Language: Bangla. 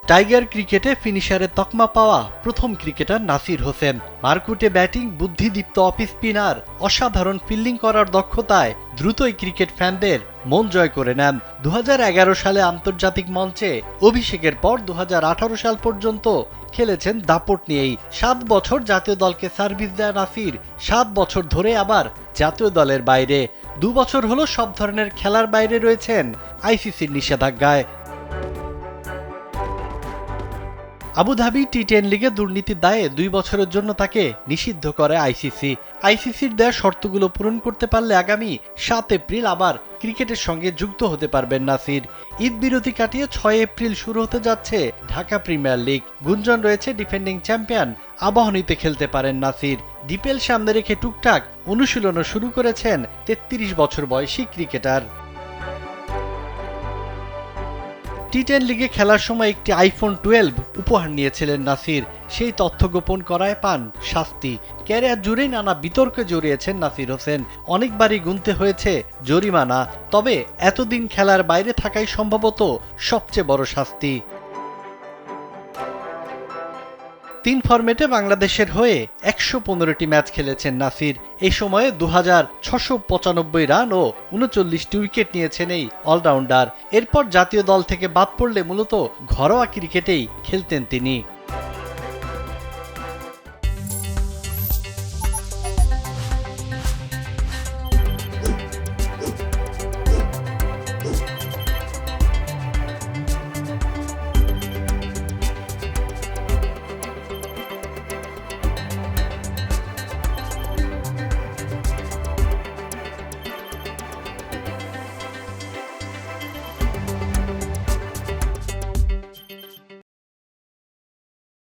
টাইগার ক্রিকেটে ফিনিশারের তকমা পাওয়া প্রথম ক্রিকেটার নাসির হোসেন। মারকুটে ব্যাটিং, বুদ্ধিদীপ্ত অফ স্পিনার, অসাধারণ ফিল্ডিং করার দক্ষতায় দ্রুতই ক্রিকেট ফ্যানদের মন জয় করে নেন। 2011 সালে আন্তর্জাতিক মঞ্চে অভিষেকের পর 2018 সাল পর্যন্ত খেলেছেন দাপট নিয়েই। 7 বছর জাতীয় দলকে সার্ভিস দেয়া নাসির 7 বছর ধরে আবার জাতীয় দলের বাইরে। 2 বছর হলো সব ধরনের খেলার বাইরে রয়েছেন আইসিসির নিষেধাজ্ঞায়। আবুধাবি টি10 লিগে দুর্নীতির দায়ে 2 বছরের জন্য তাকে নিষিদ্ধ করে আইসিসি। আইসিসির দেয়া শর্তগুলো পূরণ করতে পারলে আগামী 7 এপ্রিল আবার ক্রিকেটের সঙ্গে যুক্ত হতে পারবেন নাসির। ঈদ বিরতি কাটিয়ে 6 এপ্রিল শুরু হতে যাচ্ছে ঢাকা প্রিমিয়ার লিগ। গুঞ্জন রয়েছে ডিফেন্ডিং চ্যাম্পিয়ন আবাহনীতে খেলতে পারেন নাসির। ডিপিএল সামনে রেখে টুকটাক অনুশীলনও শুরু করেছেন 33 বছর বয়সী ক্রিকেটার। টি10 লিগে খেলার সময় একটি আইফোন 12 উপহার নিয়েছিলেন নাসির। সেই তথ্য গোপন করায় পান শাস্তি। ক্যারিয়ার জুড়েই নানা বিতর্কে জড়িয়েছেন নাসির হোসেন। অনেকবারই গুনতে হয়েছে জরিমানা, তবে এতদিন খেলার বাইরে থাকাই সম্ভবত সবচেয়ে বড় শাস্তি। 3 ফরম্যাটে বাংলাদেশের হয়ে 115টি ম্যাচ খেলেছেন নাসির। এই সময়ে 2695 রান ও 39টি উইকেট নিয়েছেন এই অলরাউন্ডার। এরপর জাতীয় দল থেকে বাদ পড়লে মূলত ঘরোয়া ক্রিকেটেই খেলতেন তিনি।